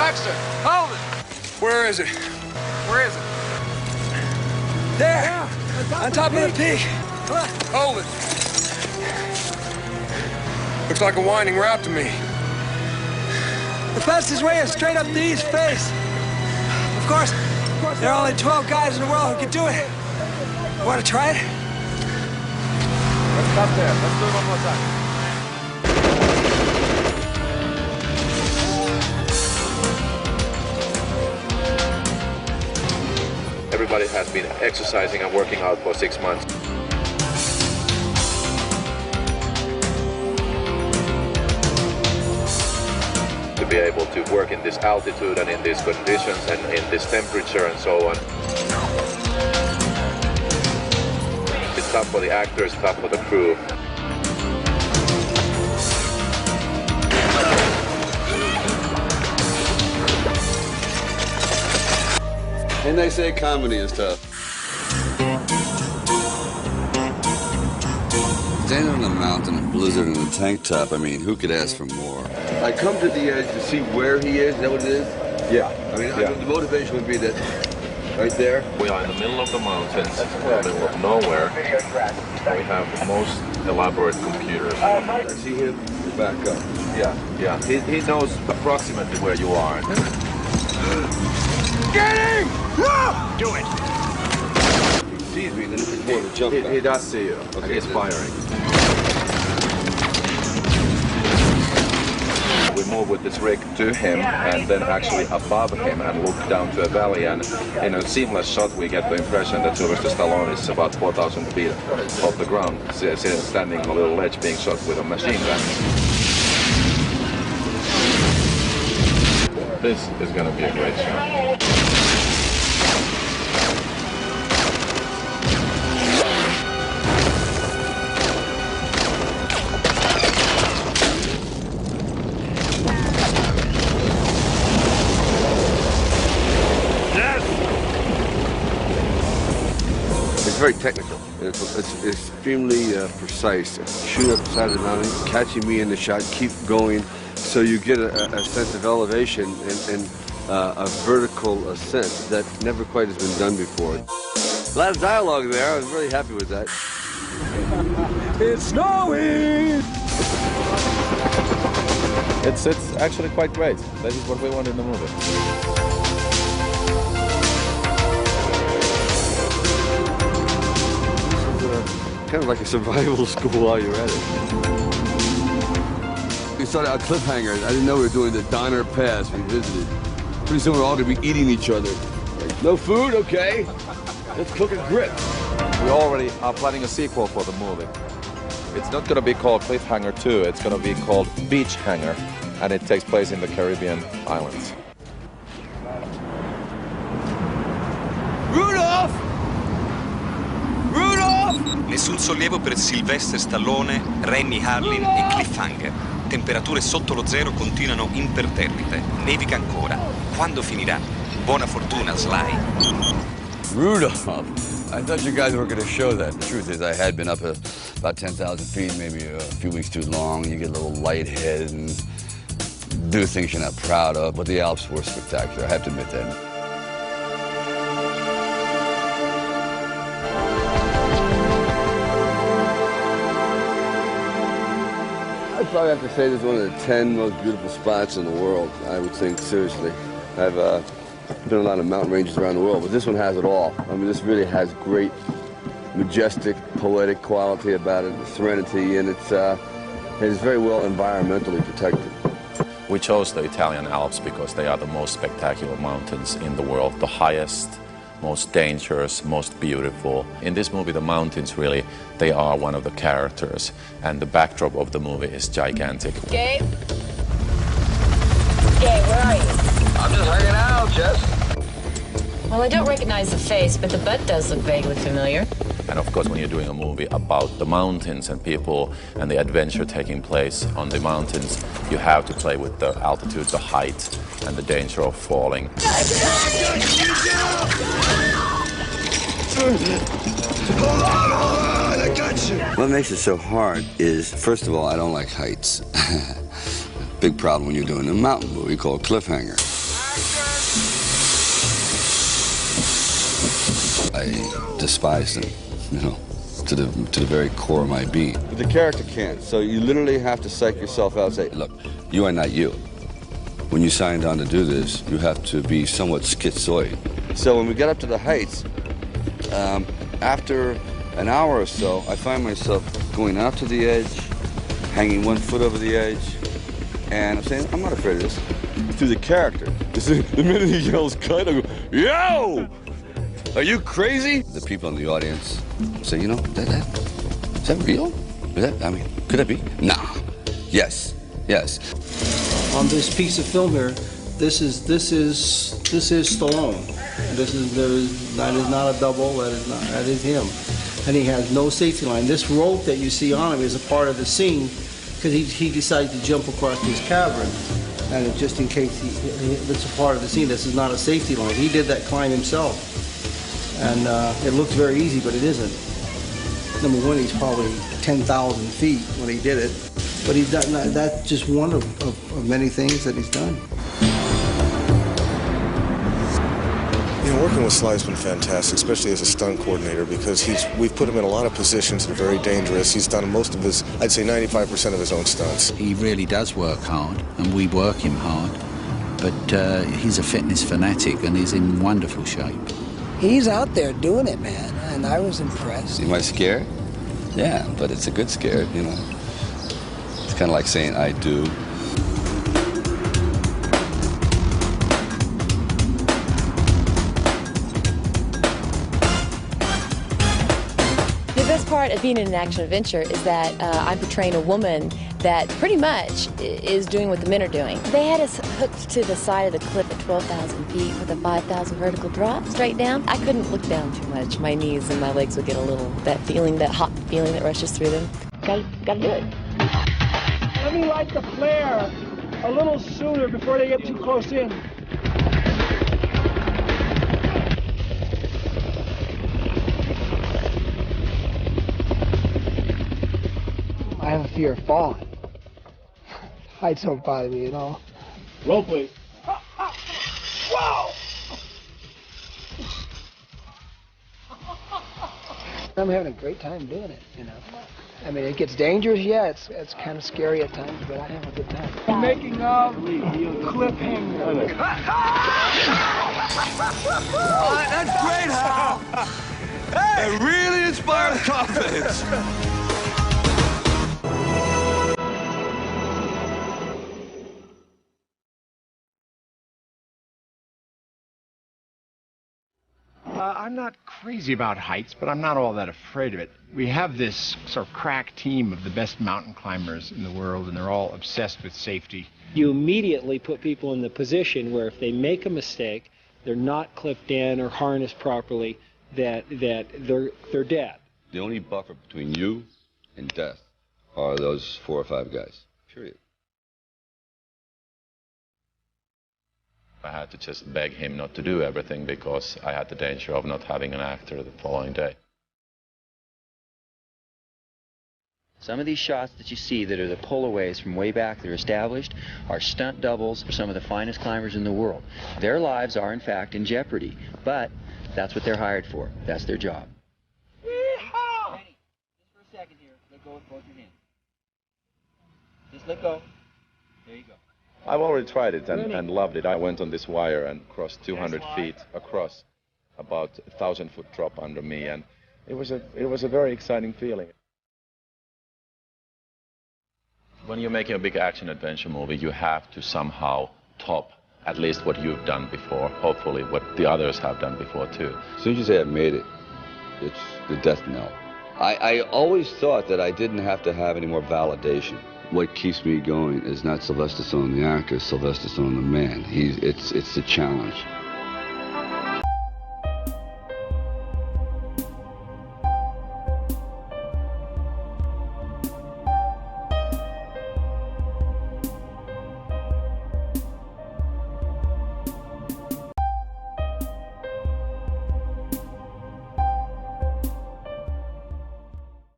Baxter, hold it! Where is it? Where is it? There! Yeah, on top of the peak! Hold it! Looks like a winding route to me. The fastest way is straight up the east face. Of course, there are only 12 guys in the world who can do it. Want to try it? Let's stop there. Let's do it one more time. Everybody has been exercising and working out for 6 months. To be able to work in this altitude and in these conditions and in this temperature and so on. It's tough for the actors, tough for the crew. And they say comedy is tough. Standing on a mountain in blizzard in a tank top, I mean, who could ask for more? I come to the edge to see where he is. Is that what it is? Yeah. I mean, the motivation would be that right there. We are in the middle of the mountains, in the middle of nowhere. We have the most elaborate computers. I see him back up. Yeah. He knows approximately where you are. Get him! No! Do it! He sees me, then it's more of a jump. He does see you. Okay, he's firing. We move with this rig to him and then actually above him and look down to a valley, and in a seamless shot we get the impression that Sylvester Stallone is about 4,000 feet off the ground, standing on a little ledge being shot with a machine gun. This is going to be a great show. It's very technical. It's extremely precise. Shoot up the side of the mountain, catching me in the shot, keep going, so you get a sense of elevation and a vertical ascent that never quite has been done before. A lot of dialogue there. I was really happy with that. It's snowing! It's actually quite great. That is what we want in the movie. Kind of like a survival school while you're at it. We started out Cliffhanger. I didn't know we were doing the Donner Pass. We visited. Pretty soon we're all going to be eating each other. Like, no food? Okay. Let's cook a grip. We already are planning a sequel for the movie. It's not going to be called Cliffhanger 2. It's going to be called Beach Hanger. And it takes place in the Caribbean islands. Rudolph! Nessun sollievo per Sylvester Stallone, Rennie Harlin e Cliffhanger. Temperature sotto lo zero continuano imperterrite. Nevica ancora. Quando finirà? Buona fortuna, Sly. Rudolph! I thought you guys were going to show that. The truth is I had been up about 10,000 feet, maybe a few weeks too long. You get a little lightheaded and do things you're not proud of. But the Alps were spectacular, I have to admit that. I'd probably have to say this is one of the 10 most beautiful spots in the world, I would think, seriously. I've been on a lot of mountain ranges around the world, but this one has it all. I mean, this really has great, majestic, poetic quality about it, serenity, and it is very well environmentally protected. We chose the Italian Alps because they are the most spectacular mountains in the world, the highest, most dangerous, most beautiful. In this movie, the mountains really, they are one of the characters, and the backdrop of the movie is gigantic. Gabe? Gabe, where are you? I'm just hanging out, Jess. Well, I don't recognize the face, but the butt does look vaguely familiar. And of course, when you're doing a movie about the mountains and people and the adventure taking place on the mountains, you have to play with the altitude, the height, and the danger of falling. Hold on, I got you. What makes it so hard is, first of all, I don't like heights. Big problem when you're doing a mountain movie called Cliffhanger. I despised him, you know, to the very core of my being. But the character can't, so you literally have to psych yourself out and say, look, you are not you. When you signed on to do this, you have to be somewhat schizoid. So when we get up to the heights, after an hour or so, I find myself going out to the edge, hanging one foot over the edge, and I'm saying, I'm not afraid of this. Through the character. The minute he yells cut, I go, yo! Are you crazy? The people in the audience say, you know, is that real? Could that be? Nah. Yes. Yes. On this piece of film here, this is Stallone. That is not a double. That is him, and he has no safety line. This rope that you see on him is a part of the scene because he decided to jump across this cavern, and it, just in case it's a part of the scene. This is not a safety line. He did that climb himself, and it looks very easy, but it isn't. Number one, he's probably 10,000 feet when he did it. But he's done, that's just one of many things that he's done. You know, working with Sly's been fantastic, especially as a stunt coordinator, because we've put him in a lot of positions that are very dangerous. He's done most of his, I'd say 95% of his own stunts. He really does work hard, and we work him hard. But he's a fitness fanatic, and he's in wonderful shape. He's out there doing it, man, and I was impressed. Am I scared? Yeah, but it's a good scare, you know. It's kind of like saying, I do. The best part of being in an action adventure is that I'm portraying a woman that pretty much is doing what the men are doing. They had us hooked to the side of the cliff at 12,000 feet with a 5,000 vertical drop straight down. I couldn't look down too much. My knees and my legs would get a little, that feeling, that hot feeling that rushes through them. Gotta do it. Let me light the flare a little sooner before they get too close in. I have a fear of falling. Heights don't bother me at all. Roll, please. Whoa! I'm having a great time doing it, you know. I mean, it gets dangerous, yeah, it's kind of scary at times, but I have a good time. Making of Cliffhanger. That's great, Hal! Hey! That really inspired confidence. I'm not crazy about heights, but I'm not all that afraid of it. We have this sort of crack team of the best mountain climbers in the world, and they're all obsessed with safety. You immediately put people in the position where if they make a mistake, they're not clipped in or harnessed properly, that they're dead. The only buffer between you and death are those 4 or 5 guys, period. I had to just beg him not to do everything because I had the danger of not having an actor the following day. Some of these shots that you see that are the pullaways from way back that are established are stunt doubles for some of the finest climbers in the world. Their lives are, in fact, in jeopardy, but that's what they're hired for. That's their job. Yeehaw! Manny, just for a second here, let go with both your hands. Just let go. There you go. I've already tried it and loved it. I went on this wire and crossed 200 feet across, about 1,000-foot drop under me, and it was a very exciting feeling. When you're making a big action adventure movie, you have to somehow top at least what you've done before, hopefully what the others have done before too. As soon as you say I've made it, it's the death knell. I always thought that I didn't have to have any more validation. What keeps me going is not Sylvester Stallone the actor, it's Sylvester Stallone the man. It's the challenge.